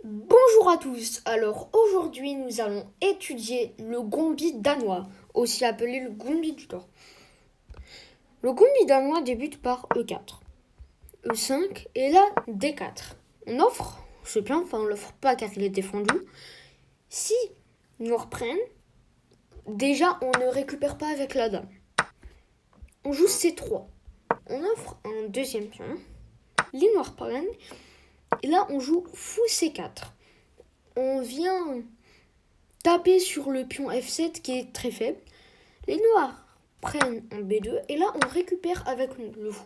Bonjour à tous, alors aujourd'hui nous allons étudier le gombi danois, aussi appelé le gombi du Nord. Le gombi danois débute par E4, E5 et là D4. On offre ce pion, enfin on l'offre pas car il est défendu. Si nous reprennent, déjà on ne récupère pas avec la dame. On joue C3, on offre un deuxième pion, les noirs prennent et là on joue fou C4. On vient taper sur le pion F7 qui est très faible. Les noirs prennent un B2 et là on récupère avec le fou.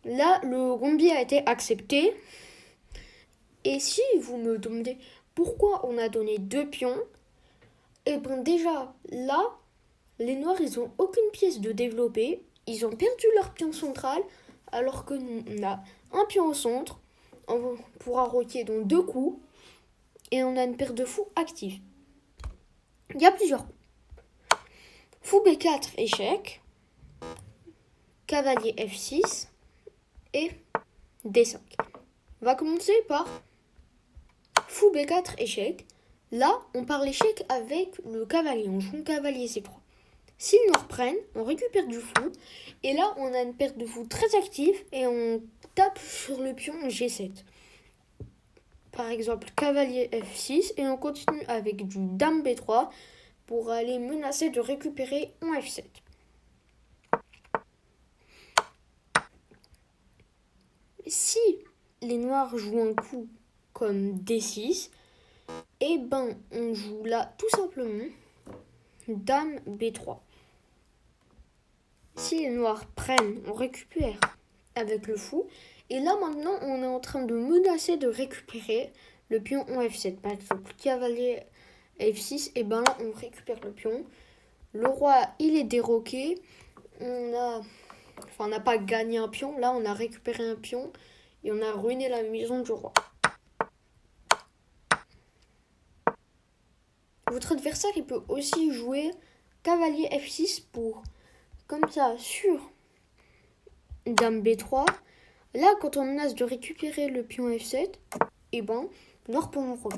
Là le gombi a été accepté. Et si vous me demandez pourquoi on a donné deux pions, et bien déjà là les noirs ils ont aucune pièce de développer. Ils ont perdu leur pion central alors que nous on a un pion au centre. On pourra roquer dans deux coups et on a une paire de fous active. Il y a plusieurs coups. Fou B4 échec, cavalier F6 et D5. On va commencer par fou B4 échec. Là, on parle échec avec le cavalier. On joue cavalier C3. S'ils nous reprennent, on récupère du fou. Et là, on a une paire de fous très active et on tape sur le pion G7. Par exemple, cavalier F6 et on continue avec du dame B3 pour aller menacer de récupérer en F7. Si les noirs jouent un coup comme D6, et ben on joue là tout simplement dame B3. Si les noirs prennent, on récupère avec le fou. Et là maintenant on est en train de menacer de récupérer le pion en F7. Par exemple, cavalier F6, et ben là on récupère le pion. Le roi il est déroqué. On n'a pas gagné un pion, là on a récupéré un pion et on a ruiné la maison du roi. Votre adversaire il peut aussi jouer cavalier F6 pour, comme ça, sur dame B3. Là quand on menace de récupérer le pion F7, et ben noir pour mon revient.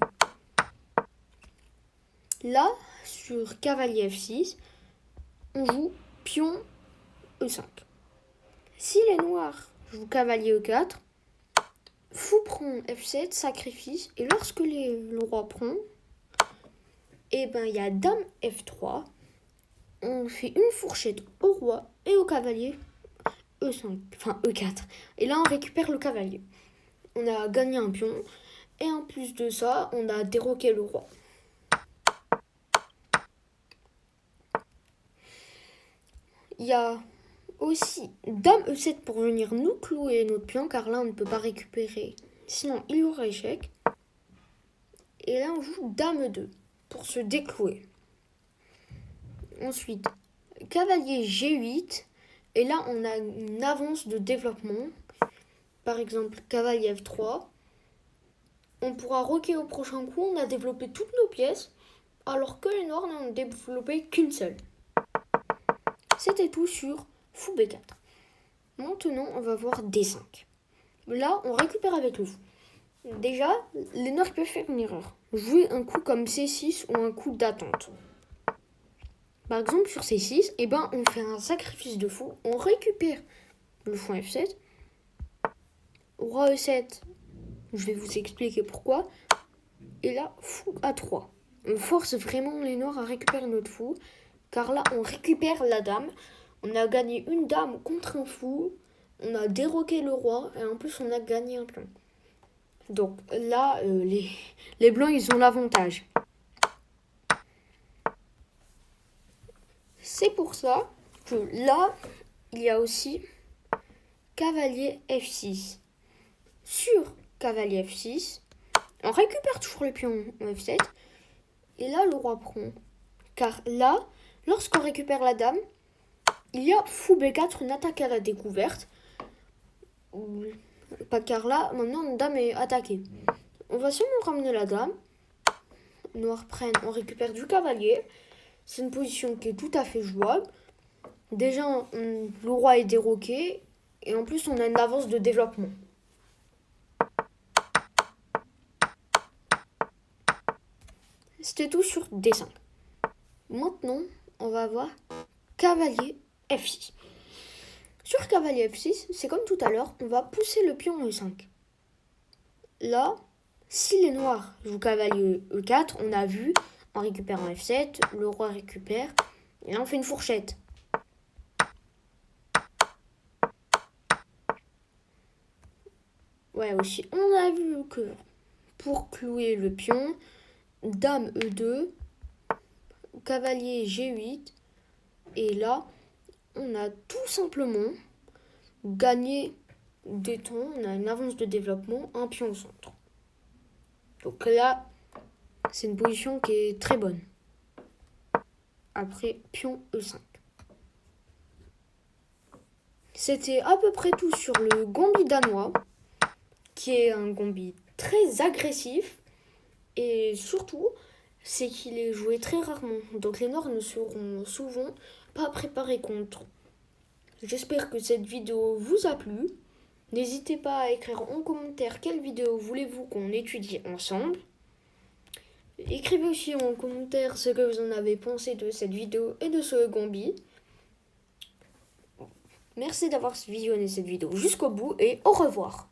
Là sur cavalier F6, on joue pion E5. Si les noirs jouent cavalier E4, fou prend F7, sacrifice, et lorsque le roi prend, et ben il y a dame F3, on fait une fourchette au roi et au cavalier E5, enfin E4. Et là on récupère le cavalier. On a gagné un pion et en plus de ça, on a déroqué le roi. Il y a aussi dame E7 pour venir nous clouer notre pion car là on ne peut pas récupérer. Sinon il y aura échec. Et là on joue dame E2 pour se déclouer. Ensuite, cavalier G8. Et là, on a une avance de développement. Par exemple, cavalier F3. On pourra roquer au prochain coup. On a développé toutes nos pièces. Alors que les noirs n'en ont développé qu'une seule. C'était tout sur fou B4. Maintenant, on va voir D5. Là, on récupère avec le fou. Déjà, les noirs peuvent faire une erreur. Jouer un coup comme C6 ou un coup d'attente. Par exemple, sur C6, eh ben, on fait un sacrifice de fou. On récupère le fou F7. Roi E7, je vais vous expliquer pourquoi. Et là, fou A3. On force vraiment les noirs à récupérer notre fou. Car là, on récupère la dame. On a gagné une dame contre un fou. On a déroqué le roi. Et en plus, on a gagné un pion. Donc là, les blancs, ils ont l'avantage. C'est pour ça que là, il y a aussi cavalier F6. Sur cavalier F6, on récupère toujours le pion en F7. Et là, le roi prend. Car là, lorsqu'on récupère la dame, il y a fou B4, une attaque à la découverte. Pas car là, maintenant, une dame est attaquée. On va seulement ramener la dame. Noirs prennent, on récupère du cavalier. C'est une position qui est tout à fait jouable. Déjà, le roi est déroqué. Et en plus, on a une avance de développement. C'était tout sur D5. Maintenant, on va voir cavalier F6. Sur cavalier F6, c'est comme tout à l'heure, on va pousser le pion E5. Là, si les noirs jouent cavalier E4, on a vu, en récupérant F7, le roi récupère, et là on fait une fourchette. Ouais, aussi, on a vu que pour clouer le pion, dame E2, cavalier G8, et là, on a tout simplement gagné des temps, on a une avance de développement, un pion au centre. Donc là, c'est une position qui est très bonne. Après, pion E5. C'était à peu près tout sur le gambit danois, qui est un gambit très agressif, et surtout, c'est qu'il est joué très rarement. Donc les noirs ne seront souvent pas préparés contre. J'espère que cette vidéo vous a plu. N'hésitez pas à écrire en commentaire quelle vidéo voulez-vous qu'on étudie ensemble. Écrivez aussi en commentaire ce que vous en avez pensé de cette vidéo et de ce gambit. Merci d'avoir visionné cette vidéo jusqu'au bout et au revoir.